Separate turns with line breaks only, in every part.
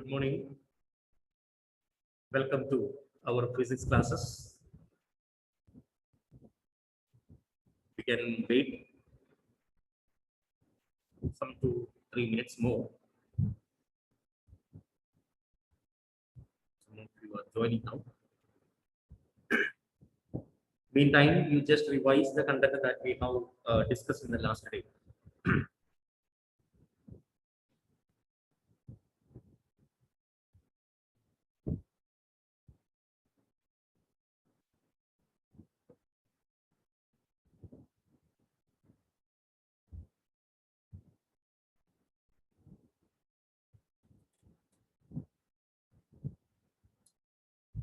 Good morning. Welcome to our physics classes. We can wait some 2-3 minutes more. Some of you are joining now. Meantime, you just revise the content that we have discussed in the last day.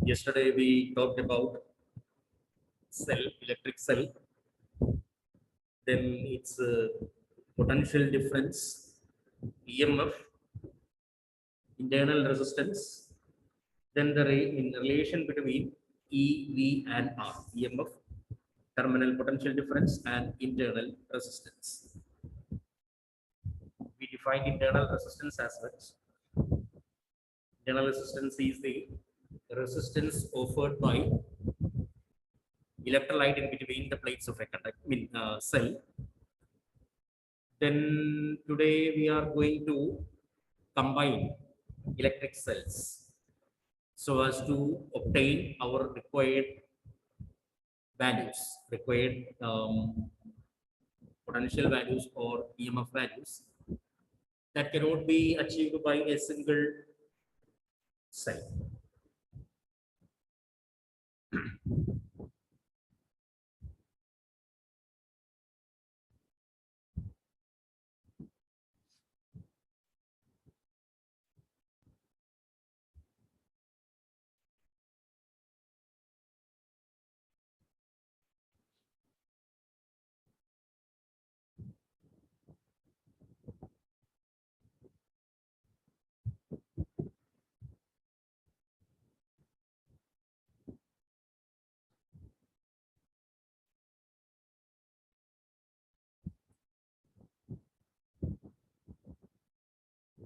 Yesterday we talked about cell, electric cell, then its potential difference, EMF, internal resistance, then the in relation between EV and R, EMF, terminal potential difference, and internal resistance. We define internal resistance as such. Internal resistance is the resistance offered by electrolyte in between the plates of a cell. Then today we are going to combine electric cells so as to obtain our required values, required potential values or EMF values that cannot be achieved by a single cell.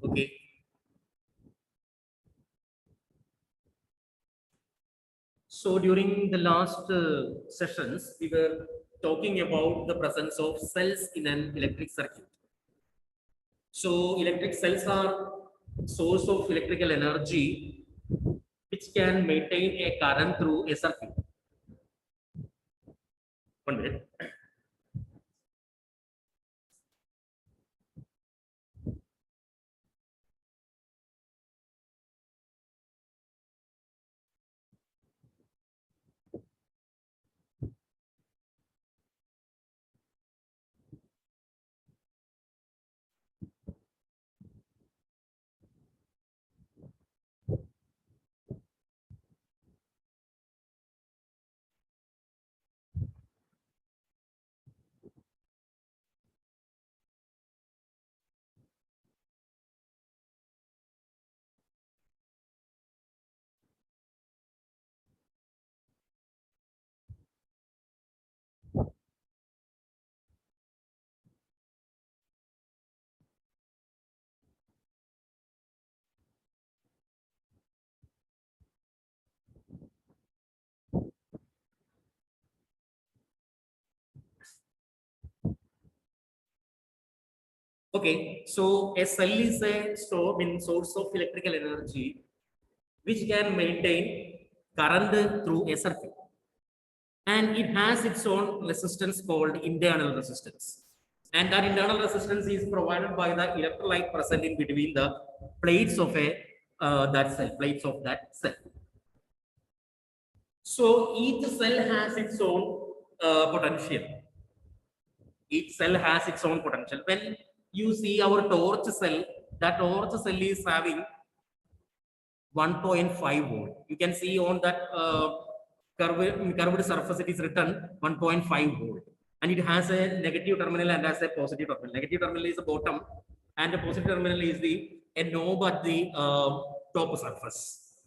Okay. So during the last sessions, we were talking about the presence of cells in an electric circuit. So electric cells are source of electrical energy which can maintain a current through a circuit. 1 minute. Okay, so a cell is a source of electrical energy which can maintain current through a circuit. And it has its own resistance called internal resistance. And that internal resistance is provided by the electrolyte present in between the plates of plates of that cell. So each cell has its own potential. Each cell has its own potential. When you see our torch cell, that torch cell is having 1.5 volt. You can see on that curved surface, it is written 1.5 volt. And it has a negative terminal and has a positive terminal. Negative terminal is the bottom, and the positive terminal is a knob at the top surface.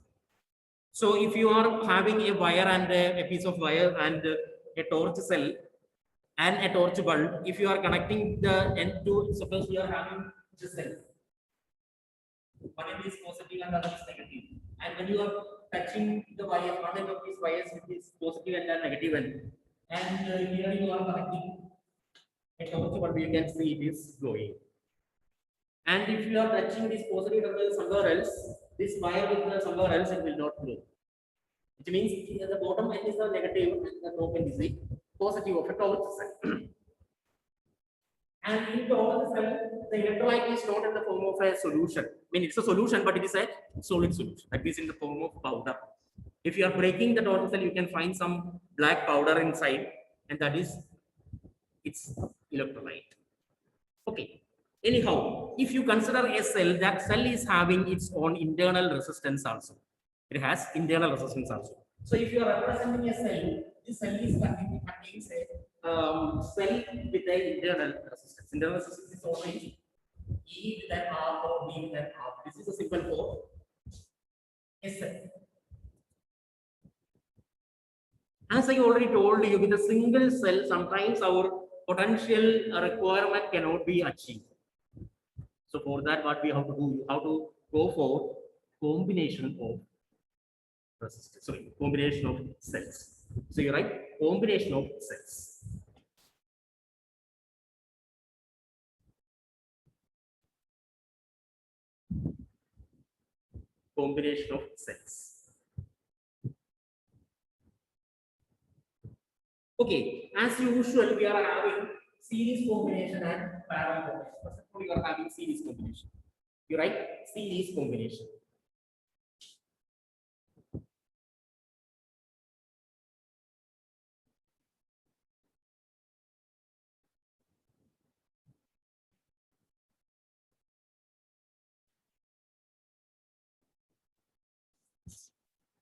So if you are having a wire and a piece of wire and a torch cell and a torch bulb, if you are connecting the end to, suppose you are having this cell. One end is positive and the other is negative. And when you are touching the wire, one end of these wires with this positive and the negative end, and here you are connecting a torch bulb, you can see it is glowing. And if you are touching this positive terminal somewhere else, this wire with somewhere else, it will not glow. Which means the bottom end is the negative and the top end is the positive of a torch cell. And in torch cell, the electrolyte is not in the form of a solution. I mean, it's a solution, but it is a solid solution. That is in the form of powder. If you are breaking the torch cell, you can find some black powder inside, and that is its electrolyte. Okay. Anyhow, if you consider a cell, that cell is having its own internal resistance also. It has internal resistance also. So if you are representing a cell, this cell is contains a cell with an internal resistance. Internal resistance is always E with an R or B with an R. This is a symbol for a cell. As I already told you, with a single cell, sometimes our potential requirement cannot be achieved. So for that, what we have to do, you have to go for combination of resistors. Sorry, combination of cells. So you write combination of cells. Combination of cells. Okay, as usual, we are having series combination and parallel combination. First of all, you are having series combination. You write series combination.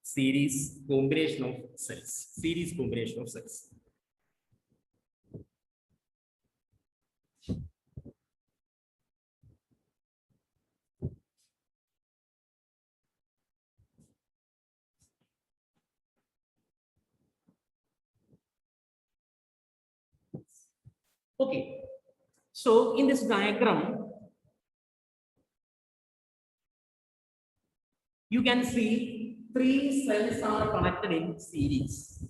Series combination of cells. Series combination of cells. Okay, so in this diagram, you can see three cells are connected in series.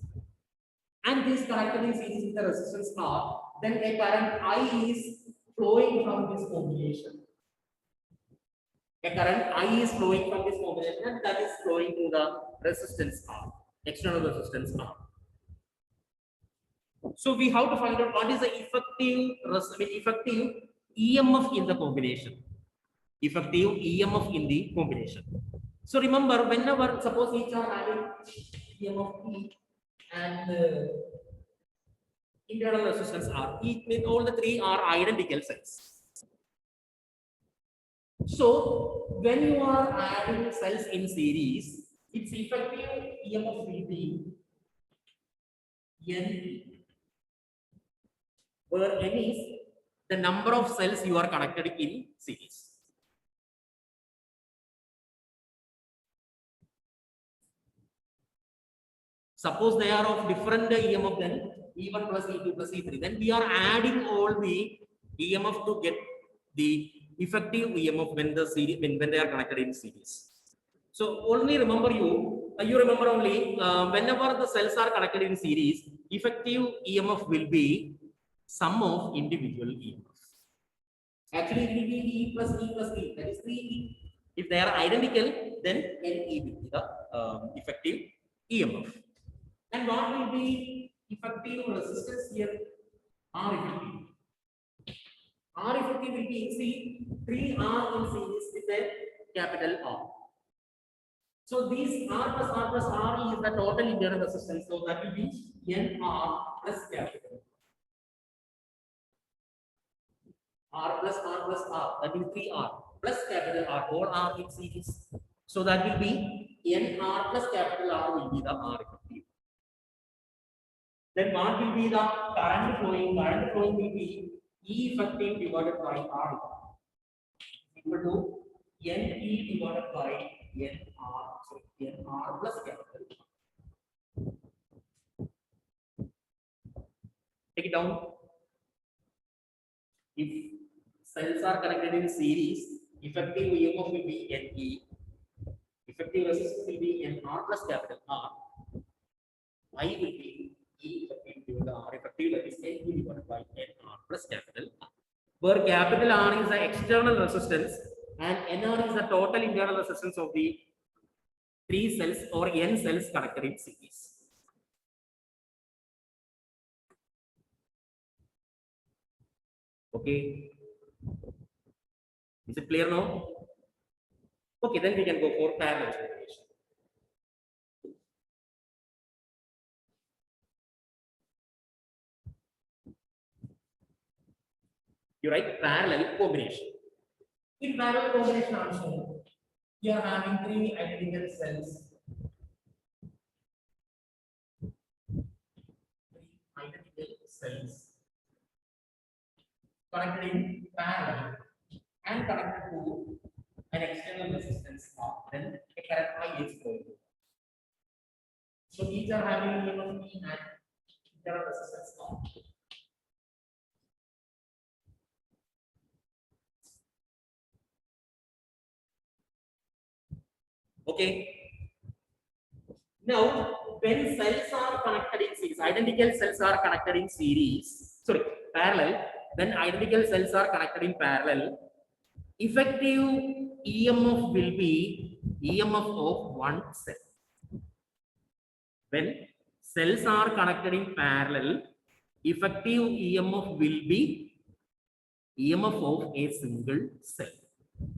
And this connected in series with the resistance R, then a current I is flowing from this combination. A current I is flowing from this combination, and that is flowing to the resistance R, external resistance R. So we have to find out what is the effective EMF in the combination. Effective EMF in the combination. So remember, whenever suppose each are having EMF E and internal resistance R, all the three are identical cells. So when you are adding cells in series, its effective EMF will be N, where N is the number of cells you are connected in series. Suppose they are of different EMF than E1 plus E2 plus E3, then we are adding all the EMF to get the effective EMF when the series when they are connected in series. So only remember you remember only whenever the cells are connected in series, effective EMF will be sum of individual EMF. Actually, it will be E plus E plus E. That is 3E. If they are identical, then NE will be the effective EMF. And what will be effective resistance here? R effective. R effective will be, see, 3R in series with a capital R. So these R plus R plus R is the total internal resistance. So that will be NR plus capital R plus R plus R. That will be 3R plus capital R. All R in series. So that will be NR plus capital R will be the R effective. Then what will be the current flowing? Current flowing will be E effective divided by R equal to NE divided by NR. So NR plus capital. Take it down. If cells are connected in series, effective EMF will be NE, effective resistance will be NR plus capital R, I will be E effective given the R effective, that is NE divided by NR plus capital R, where capital R is the external resistance and NR is the total internal resistance of the 3 cells or N cells connected in series. Okay. Is it clear now? Okay, then we can go for parallel combination. You write parallel combination. In parallel combination also, you are having 3 identical cells. 3 identical cells connected in parallel and connected to an external resistance R, then a current I is flowing. So these are having EMF E and internal resistance R. Okay. Now, when cells are connected in series, identical cells are connected in series, sorry, parallel, when identical cells are connected in parallel, effective EMF will be EMF of one cell. When cells are connected in parallel, effective EMF will be EMF of a single cell.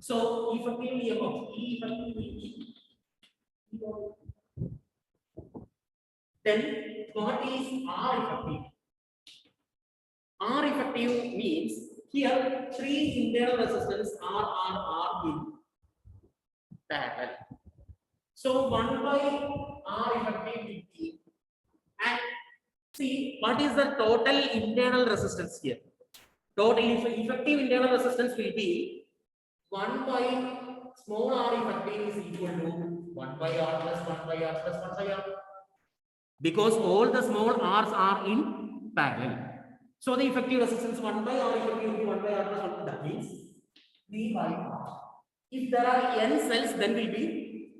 So, effective EMF, E effective E. Then what is R effective? R effective means here 3 internal resistance R in parallel. So 1 by R effective will be, and see what is the total internal resistance here? Total effective internal resistance will be 1 by small r effective is equal to 1 by R plus 1 by R plus 1 by R. Because all the small r's are in parallel. So the effective resistance 1 by R effective will be 1 by R plus 1. That means 3 by R. If there are n cells, then will be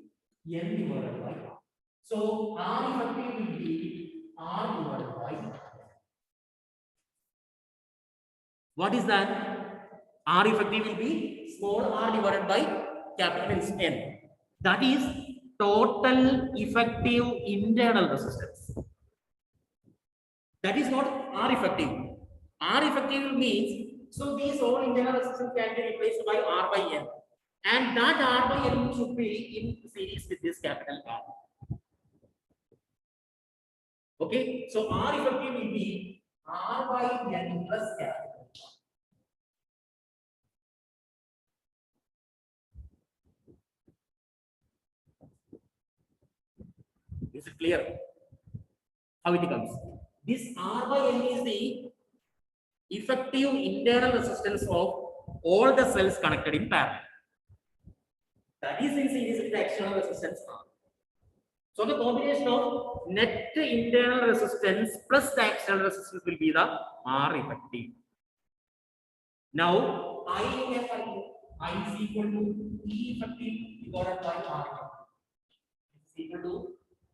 n divided by R. So R effective will be R divided by R. What is that? R effective will be small r divided by capital N. That is total effective internal resistance. That is not R effective. R effective means, so these all internal resistance can be replaced by R by N. And that R by N should be in series with this capital R. Okay, so R effective will be R by N plus capital R. Is it clear how it comes? This R by N is the effective internal resistance of all the cells connected in parallel. That is in series with the external resistance R. So the combination of net internal resistance plus the external resistance will be the R effective. Now I is equal to E effective divided by R effective. It's equal to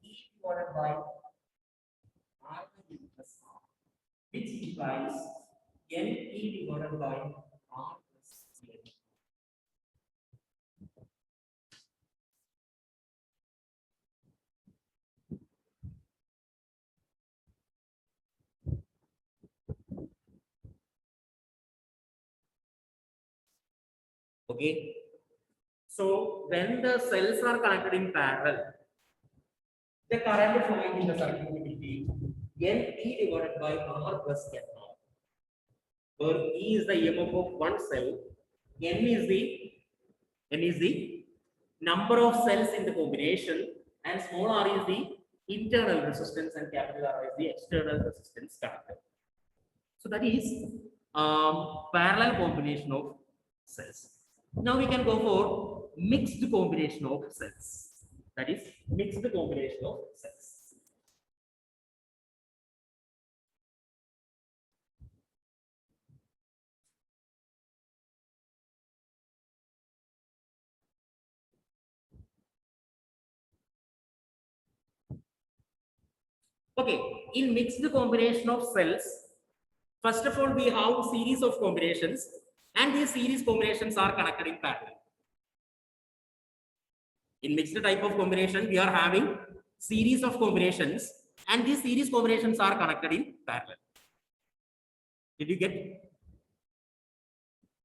E divided by R plus R, which implies NE divided by R plus N. Okay. So when the cells are connected in parallel, the current flowing in the circuit will be NE divided by R plus N. Where E is the EMF of one cell, N is the number of cells in the combination, and small r is the internal resistance, and capital R is the external resistance connected. So that is parallel combination of cells. Now we can go for mixed combination of cells. That is mixed combination of cells. Okay, in mixed combination of cells, first of all, we have series of combinations, and these series combinations are connected in parallel. In mixed type of combination, we are having series of combinations, and these series combinations are connected in parallel. Did you get?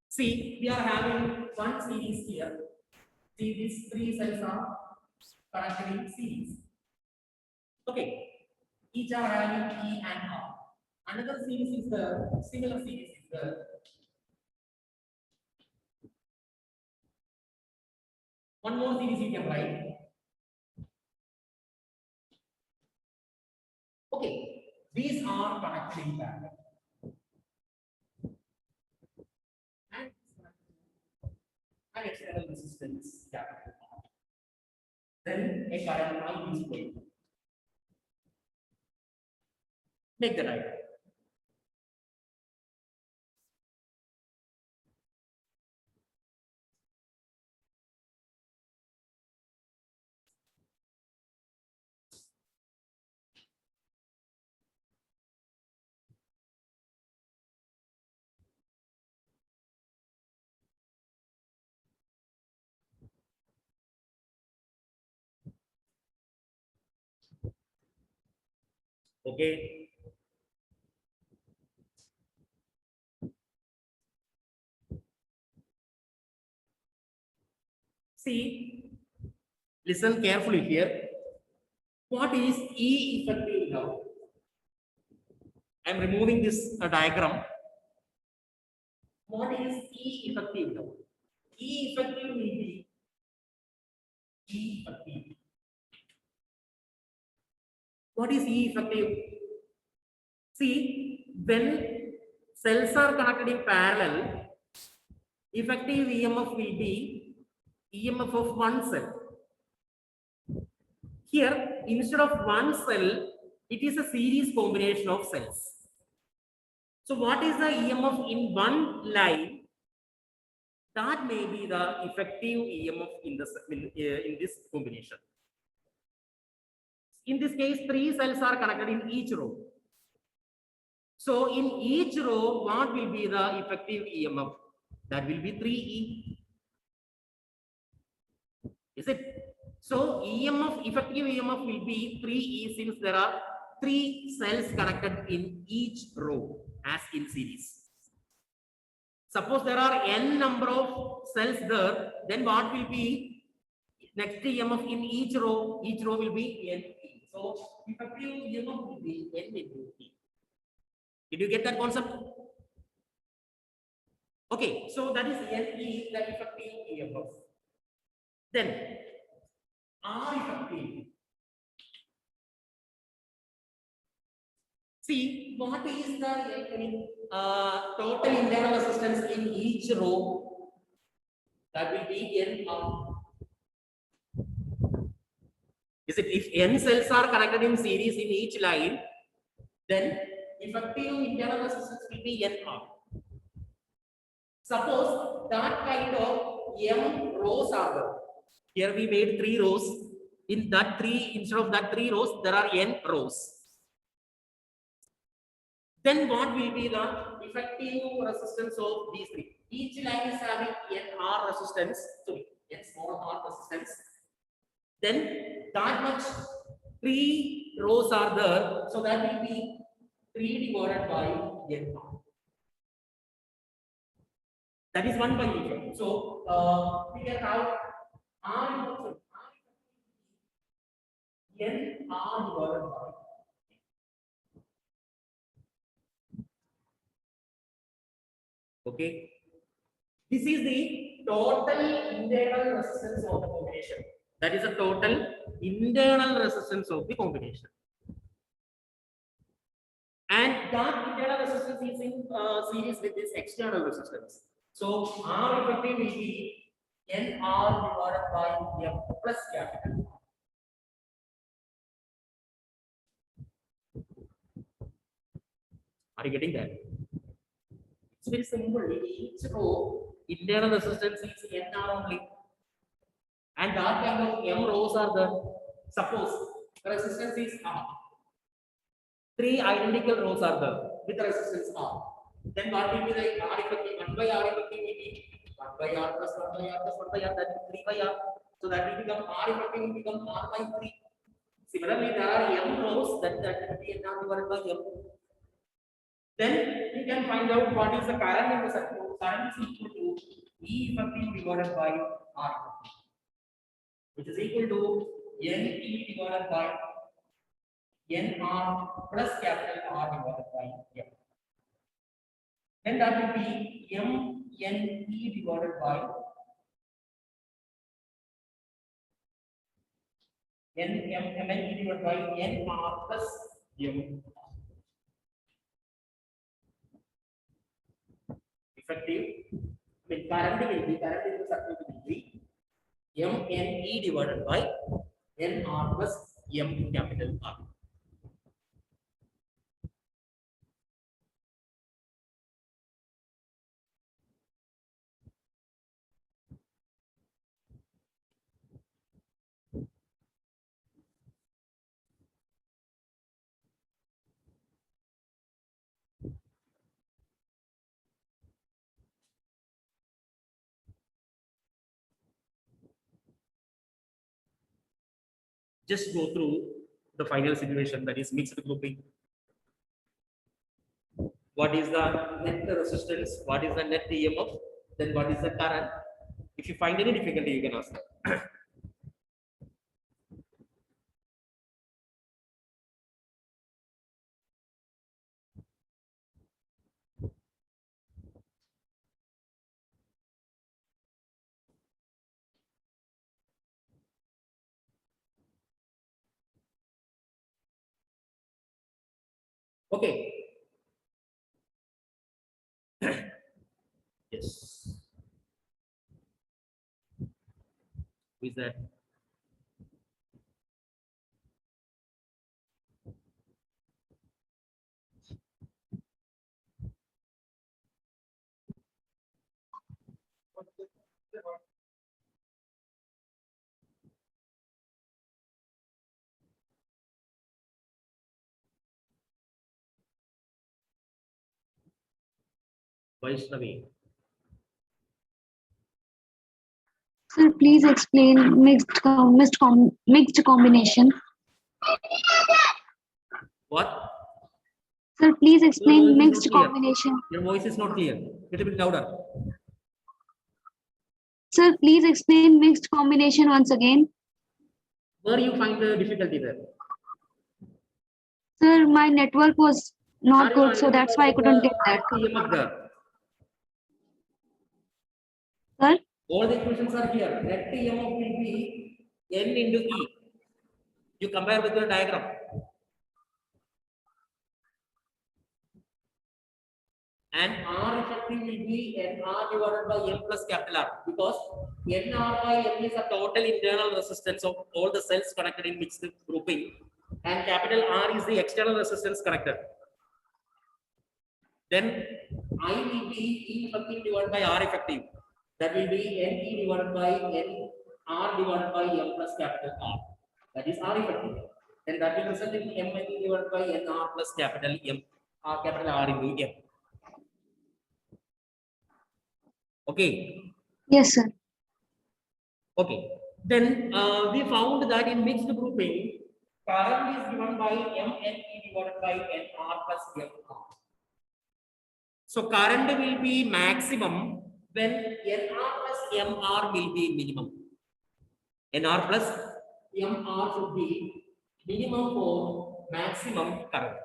See, we are having one series here. See, these three cells are connected in series. Okay, each are having E and R. Another series is the similar series is the one more series you can write. Okay, these are connected in parallel. And external resistance capital R. Then a current I is going. Make the diagram. Okay. See, listen carefully here. What is E effective now? I am removing this diagram. What is E effective now? E effective will be E effective. What is E effective? See, when cells are connected in parallel, effective EMF will be EMF of one cell. Here, instead of one cell, it is a series combination of cells. So, what is the EMF in one line? That may be the effective EMF in this combination. In this case, three cells are connected in each row. So in each row, what will be the effective EMF? That will be 3E. Is it? So EMF, effective EMF will be 3E since there are three cells connected in each row as in series. Suppose there are n number of cells there, then what will be next EMF in each row? Each row will be NE. So effective EMF will be N into E. Did you get that concept? Okay, so that is NE, the effective EMF. Then R effective. See, what is the total internal resistance in each row? That will be NR. Is it if n cells are connected in series in each line, then effective internal resistance will be NR. Suppose that kind of M rows are there. Here we made 3 rows. In that 3, instead of that 3 rows, there are n rows. Then what will be the effective resistance of these 3? Each line is having NR resistance, sorry, N small r resistance. Then that much 3 rows are there, so that will be 3 divided by NR. That is 1 by effect. So we can have R N R divided by. Okay. This is the total internal resistance of the combination. That is the total internal resistance of the combination. And that internal resistance is in series with this external resistance. So R effective will be NR divided by M plus capital R. Are you getting that? It's very simple. In each row, internal resistance is NR only. And that kind of M rows are there. Suppose the resistance is R. three identical rows are there with resistance R. Then what will be the R effective? 1 by R effective will be 1 by R plus 1 by R plus 1 by R, that is 3 by R. So that will become R effective will become R by 3. Similarly, there are M rows, that will be N R divided by M. Then you can find out what is the current in the circuit. Current is equal to E effective divided by R effective, which is equal to NE divided by NR plus capital R divided by M. Then that will be MNE divided by MNE divided by NR plus M. Effective, the current in the circuit will be MNE divided by NR plus M capital R. Just go through the final situation, that is mixed grouping. What is the net resistance? What is the net EMF? Then what is the current? If you find any difficulty, you can ask that. Okay. Yes. Who is that? Vaishnavi.
Sir, please explain mixed combination.
What?
Sir, please explain
voice is
mixed
not clear.
combination.
Your voice is not clear. Little bit louder.
Sir, please explain mixed combination once again.
Where you find the difficulty there?
Sir, my network was not
Are
good, so
you
that's why I couldn't get that.
EMF there?
Sir,
All the equations are here. Net EMF will be N into E. You compare with the diagram. And R effective will be NR divided by M plus capital R, because NR by M is a total internal resistance of all the cells connected in mixed grouping, and capital R is the external resistance connected. Then I will be E effective divided by R effective. That will be NE divided by NR divided by M plus capital R. That is R effective. Then that will result in MNE divided by NR plus capital M, capital R into M. Okay.
yes, sir.
Okay. Then we found that in mixed grouping, current is given by MNE divided by NR plus MR. So current will be maximum when NR plus MR will be minimum. NR plus MR should be minimum for maximum current.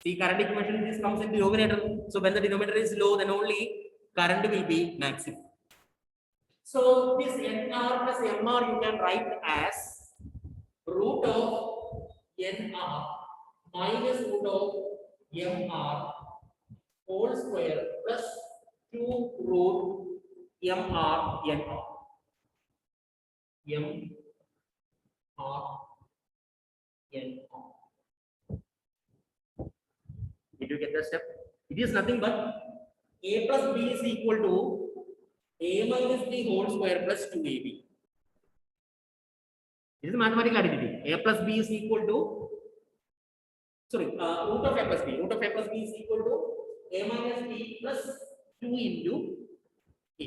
See, current equation, this comes in denominator. So when the denominator is low, then only current will be maximum. So this NR plus MR you can write as root of NR minus root of MR whole square plus 2 root MR NR. MR NR. Did you get the step? It is nothing but A plus B is equal to A minus B whole square plus 2AB. This is mathematical identity. A plus B is equal to. sorry, root of a plus b. Root of a plus b is equal to a minus b plus 2 into a.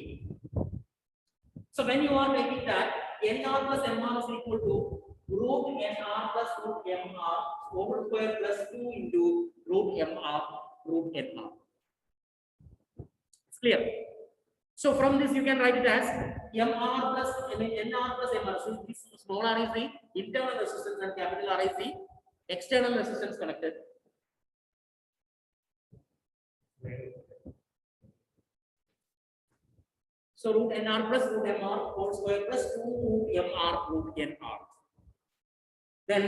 So when you are taking that, nr plus mr is equal to root nr plus root mr whole square plus 2 into root mr root nr. It's clear. So from this you can write it as mr plus nr plus mr. So this small r is the internal resistance and capital R is the external resistance connected. So root nr plus root mr whole square plus 2 root mr root nr. Then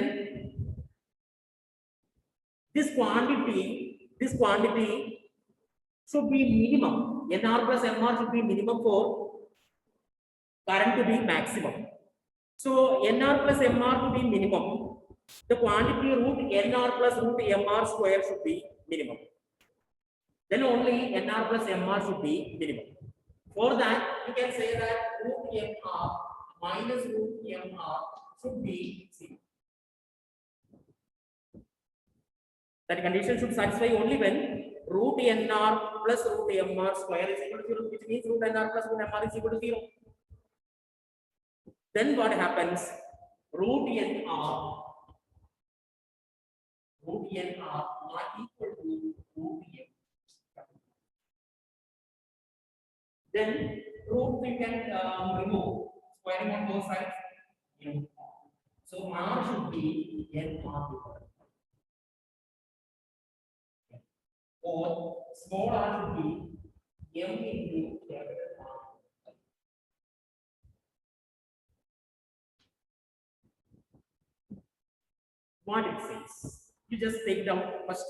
this quantity should be minimum. Nr plus mr should be minimum for current to be maximum. So nr plus mr to be minimum, the quantity root nr plus root mr square should be minimum. Then only nr plus mr should be minimum. For that, you can say that root mr minus root mr should be 0. That condition should satisfy only when root nr plus root mr square is equal to 0, which means root nr plus root mr is equal to 0. Then what happens? Root nr not equal to root m. Then root we can remove, squaring on both sides. So r should be nr or small r should be m into capital R. What it says, you just take it out first.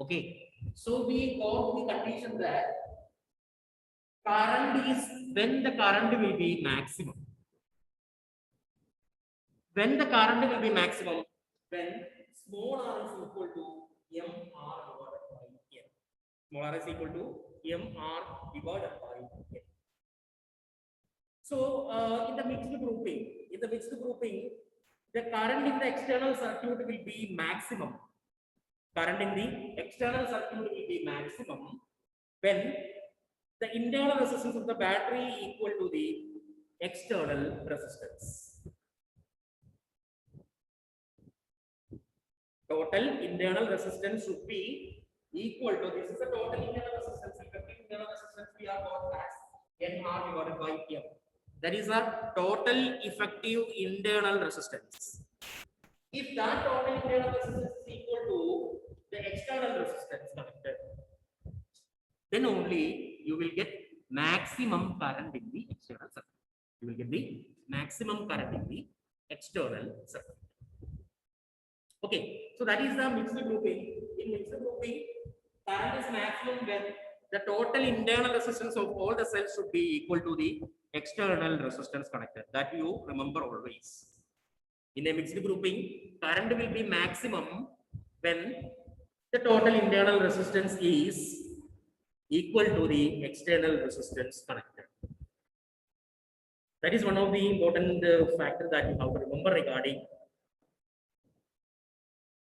Okay, so we got the condition that current is when the current will be maximum. When the current will be maximum, when small r is equal to mr divided by n. Small r is equal to mr divided by n. So in the mixed grouping, the current in the external circuit will be maximum. Current in the external circuit will be maximum when the internal resistance of the battery equal to the external resistance. Total internal resistance should be equal to, this is the total internal resistance, effective internal resistance we are got as nr divided by m. That is our total effective internal resistance. If that total internal resistance is equal to the external resistance connected, then only you will get maximum current in the external circuit. You will get the maximum current in the external circuit. Okay, so that is the mixed grouping. In mixed grouping, current is maximum when the total internal resistance of all the cells should be equal to the external resistance connected. That you remember always. In a mixed grouping, current will be maximum when the total internal resistance is equal to the external resistance connected. That is one of the important factors that you have to remember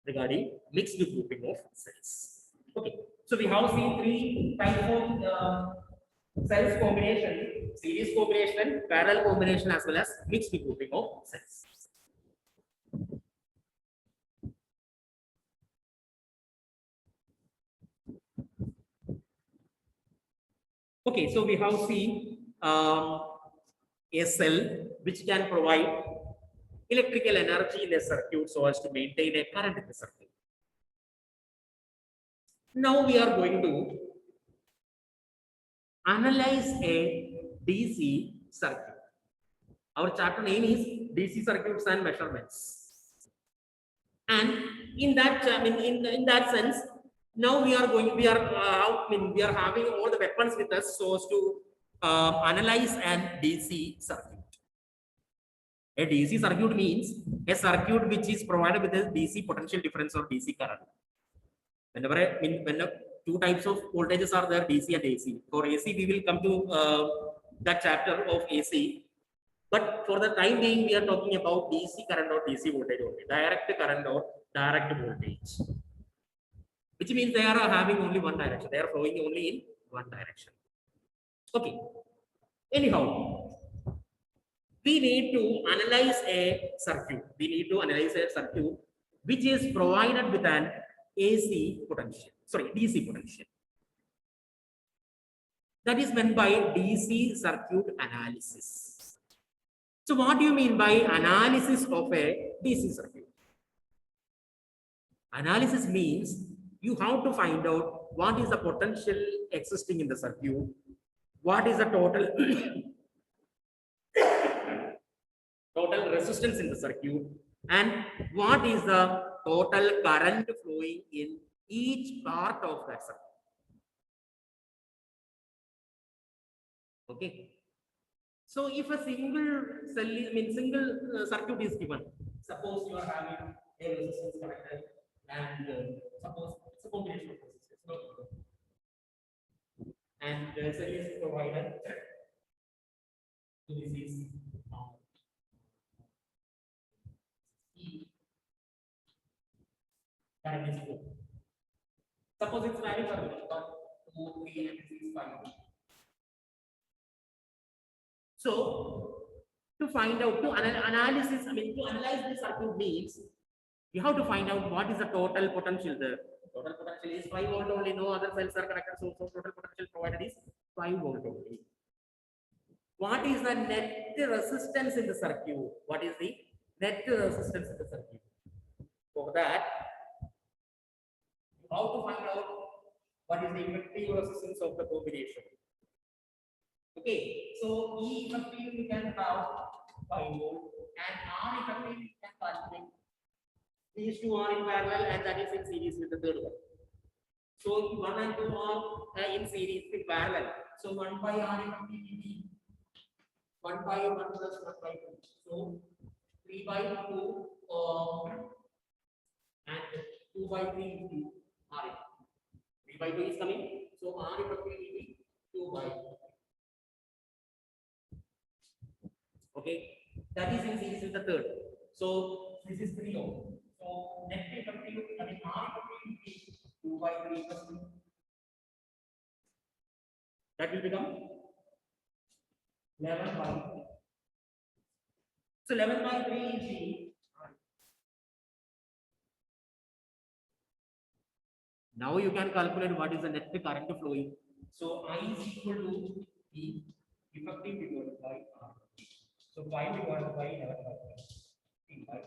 regarding mixed grouping of cells. Okay, so we have seen 3 types of cells combination: series combination, parallel combination, as well as mixed grouping of cells. Okay, so we have seen a cell which can provide electrical energy in a circuit so as to maintain a current in the circuit. Now we are going to analyze a DC circuit. Our chapter name is DC circuits and measurements. And in that, in that sense, now we are having all the weapons with us so as to analyze an DC circuit. A DC circuit means a circuit which is provided with a DC potential difference or DC current. Whenever when two types of voltages are there, DC and AC. For AC, we will come to that chapter of AC. But for the time being, we are talking about DC current or DC voltage only, direct current or direct voltage, which means they are having only one direction. They are flowing only in one direction. Okay. Anyhow, we need to analyze a circuit. We need to analyze a circuit which is provided with an AC potential, sorry, DC potential. That is meant by DC circuit analysis. So what do you mean by analysis of a DC circuit? Analysis means you have to find out what is the potential existing in the circuit, what is the total total resistance in the circuit, and what is the total current flowing in each part of that circuit. Okay. So if a single cell is, single circuit is given, suppose you are having a resistance connected and suppose it's a combination of resistors, and the cell is provided. So this is E. Current is 4. Suppose its values are 1, 2, 3, and 6, 5. So, to find out, to analyze the circuit means you have to find out what is the total potential there. Total potential is 5 volt only, no other cells are connected, so total potential provided is 5 volt only. What is the net resistance in the circuit? What is the net resistance in the circuit? For that, you have to find out what is the effective resistance of the combination. Okay, so E effective we can have 5 volt and R effective we can calculate. These two are in parallel and that is in series with the third one. So 1 and 2 are in series in parallel. So 1 by R effective will be 1 by 1 plus 1 by 2. So 3 by 2 and 2 by 3 into R. 3 by 2 is coming. So R effective will be 2 by 2. Okay, that is in series with the third. So this is 3 ohm. So net effective, I mean R effective will be 2 by 3 plus 2. That will become 11 by 3. So 11 by 3 is the R. Now you can calculate what is the net current flowing. So I is equal to the effective divided by R. So 5 divided by 11 by 3.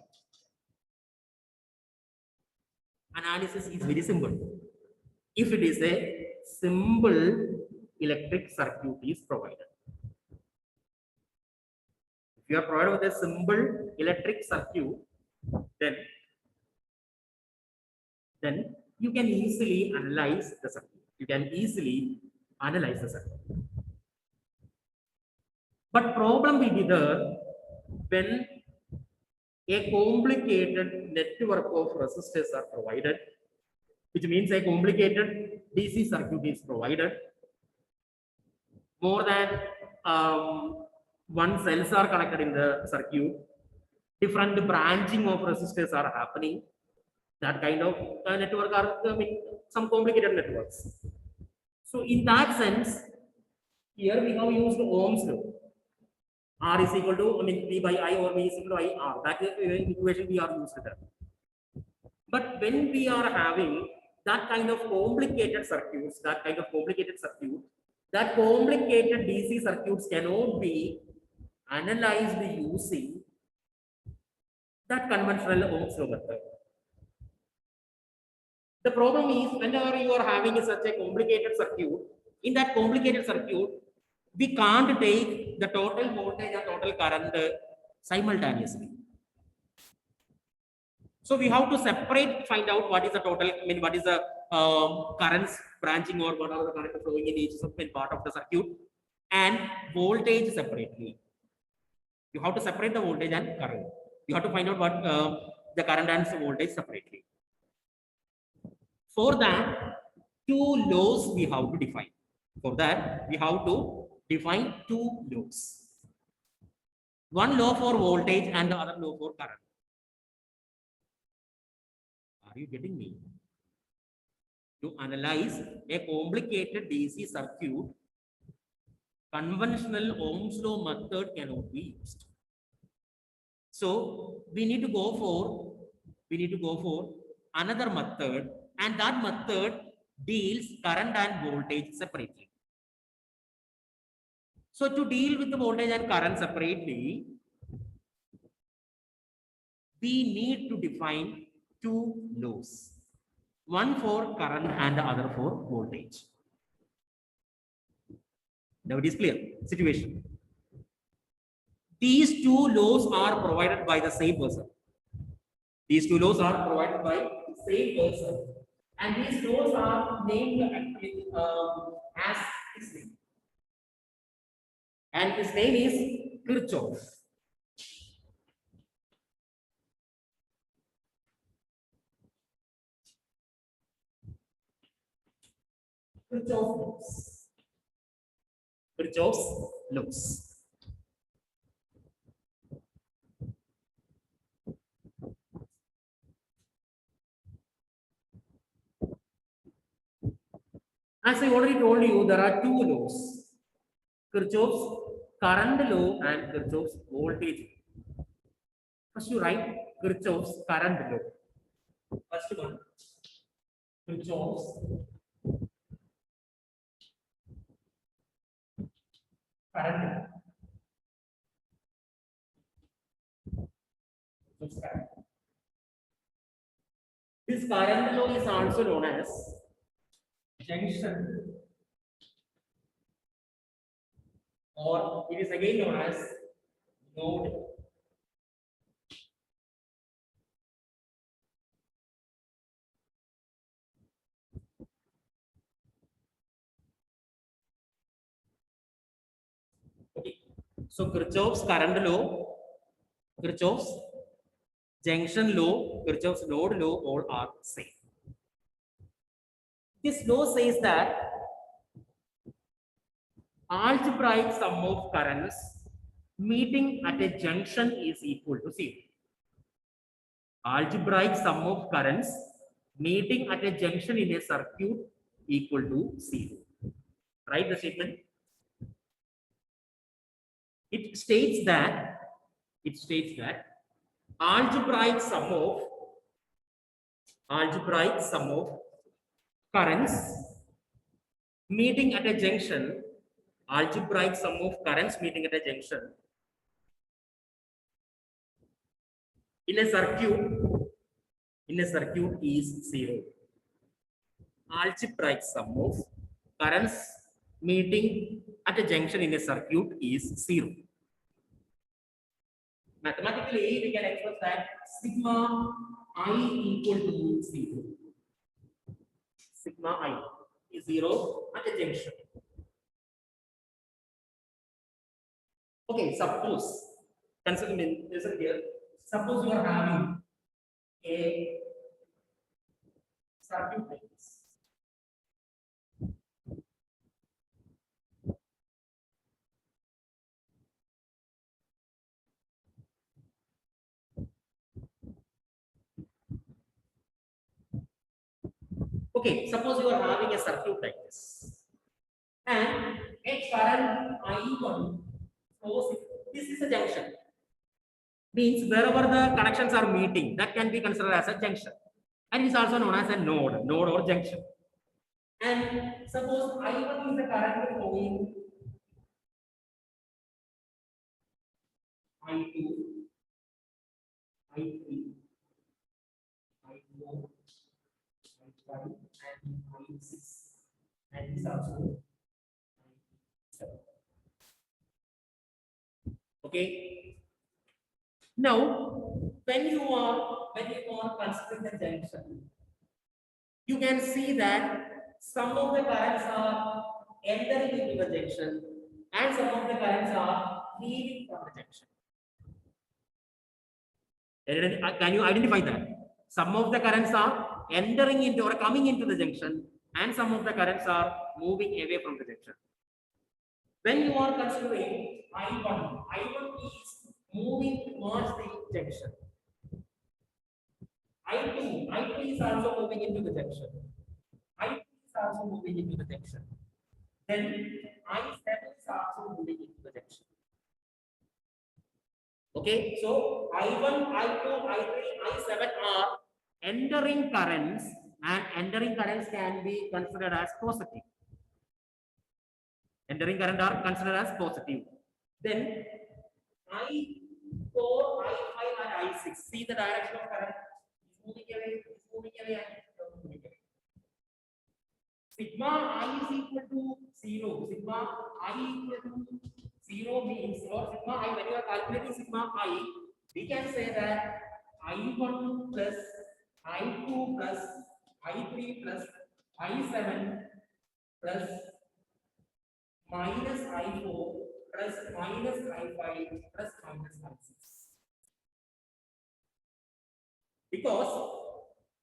Analysis is very simple. If it is a simple electric circuit is provided. If you are provided with a simple electric circuit, then you can easily analyze the circuit. You can easily analyze the circuit. But problem will be there when a complicated network of resistors are provided, which means a complicated DC circuit is provided. More than one cells are connected in the circuit. Different branching of resistors are happening. That kind of network are some complicated networks. So in that sense, here we have used Ohm's law. R is equal to, V by I or V is equal to IR. That equation we are used to that. But when we are having that kind of complicated circuits, that complicated DC circuits cannot be analyzed using that conventional Ohm's law method. The problem is whenever you are having such a complicated circuit, in that complicated circuit, we can't take the total voltage and total current simultaneously. So we have to separate, find out what is the total, I mean, what is the currents branching or what are the current flowing in each part of the circuit, and voltage separately. You have to separate the voltage and current. You have to find out what the current and voltage separately. For that, two laws we have to define. For that, we have to define two laws. One law for voltage and the other law for current. Are you getting me? To analyze a complicated DC circuit, conventional Ohm's law method cannot be used. So we need to go for another method, and that method deals current and voltage separately. So to deal with the voltage and current separately, we need to define two laws, one for current and the other for voltage. Now it is clear situation. These two laws are provided by the same person. These two laws are provided by the same person, and these laws are named as his name. And his name is Kirchhoff. Kirchhoff's laws. As I already told you, there are two laws, Kirchhoff's current law and Kirchhoff's voltage law. First you write Kirchhoff's current law. First one, Kirchhoff's current law. This current law is also known as junction, or it is again known as node. Okay. So Kirchhoff's current law, Kirchhoff's junction law, Kirchhoff's node law, all are same. This law says that algebraic sum of currents meeting at a junction is equal to 0. Algebraic sum of currents meeting at a junction in a circuit equal to 0. Write the statement. It states that algebraic sum of currents meeting at a junction, algebraic sum of currents meeting at a junction in a circuit is 0. Algebraic sum of currents meeting at a junction in a circuit is 0. Mathematically, we can express that sigma I equal to 0. Sigma I is 0 at a junction. Okay, suppose, listen here. Suppose you are having a circuit like this. Okay, suppose you are having a circuit like this, and a current I1 flows. This is a junction. Means wherever the connections are meeting, that can be considered as a junction, and it is also known as a node or junction. And suppose I1 is the current flowing I2, I3, I4, I5, and I6, and this also I7. Okay. Now, when you are considering the junction, you can see that some of the currents are entering into the junction and some of the currents are leaving from the junction. Can you identify that? Some of the currents are entering into or coming into the junction and some of the currents are moving away from the junction. When you are considering I1 is moving towards the junction. I2 is also moving into the junction. I3 is also moving into the junction. Then I7 is also moving into the junction. Okay, so I1, I2, I3, I7 are entering currents, and entering currents can be considered as positive. Entering current are considered as positive. Then I4, I5, and I6. See the direction of current is moving away, and moving away. Sigma I is equal to 0. Sigma I equal to 0 means, or sigma I, when you are calculating sigma I, we can say that I1 plus I2 plus I3 plus I7 plus minus I4 plus minus I5 plus minus I6. Because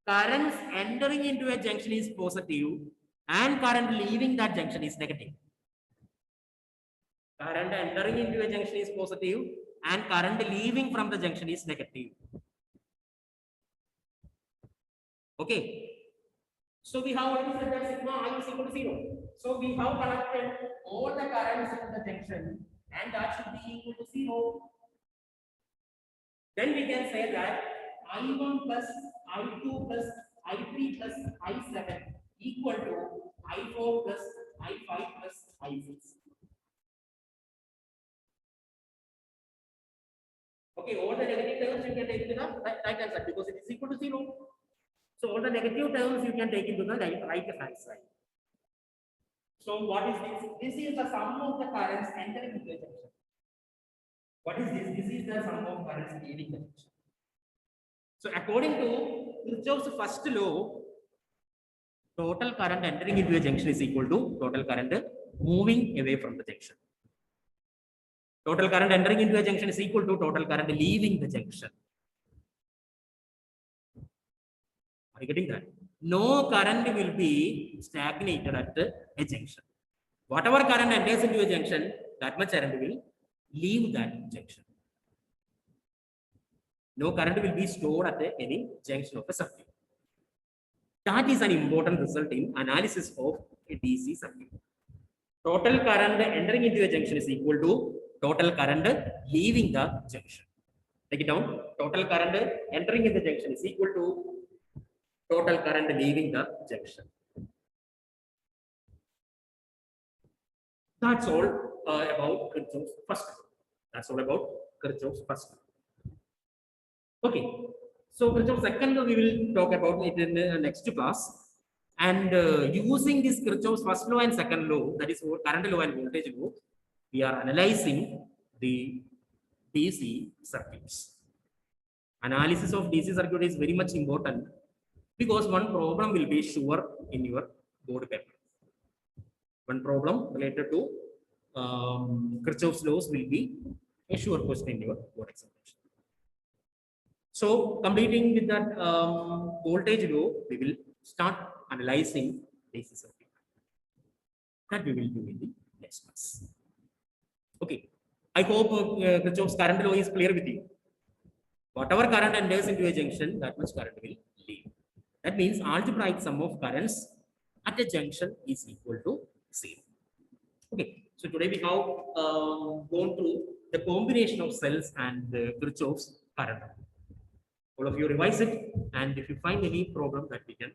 currents entering into a junction is positive and current leaving that junction is negative. Current entering into a junction is positive and current leaving from the junction is negative. Okay. So we have already said that sigma I is equal to 0. So we have connected all the currents in the junction and that should be equal to 0. Then we can say that I1 plus I2 plus I3 plus I7 equal to I4 plus I5 plus I6. Okay, all the negative terms you can take into the right hand side because it is equal to 0. So all the negative terms you can take into the right hand side. So what is this? This is the sum of the currents entering into the junction. What is this? This is the sum of currents leaving the junction. So according to Kirchhoff's first law, total current entering into a junction is equal to total current moving away from the junction. Total current entering into a junction is equal to total current leaving the junction. Are you getting that? No current will be stagnated at a junction. Whatever current enters into a junction, that much current will leave that junction. No current will be stored at any junction of a circuit. That is an important result in analysis of a DC circuit. Total current entering into a junction is equal to total current leaving the junction. Take it down. Total current entering in the junction is equal to total current leaving the junction. That's all about Kirchhoff's first law. That's all about Kirchhoff's first law. Okay. So Kirchhoff's second law, we will talk about it in the next class. And using this Kirchhoff's first law and second law, that is current law and voltage law, we are analyzing the DC circuits. Analysis of DC circuit is very much important because one problem will be sure in your board paper. One problem related to Kirchhoff's laws will be a sure question in your board examination. So completing with that voltage law, we will start analyzing DC circuit. That we will do in the next class. Okay. I hope Kirchhoff's current law is clear with you. Whatever current enters into a junction, that much current will leave. That means algebraic sum of currents at a junction is equal to 0. Okay. So today we have gone through the combination of cells and Kirchhoff's current. All of you revise it, and if you find any problem that we can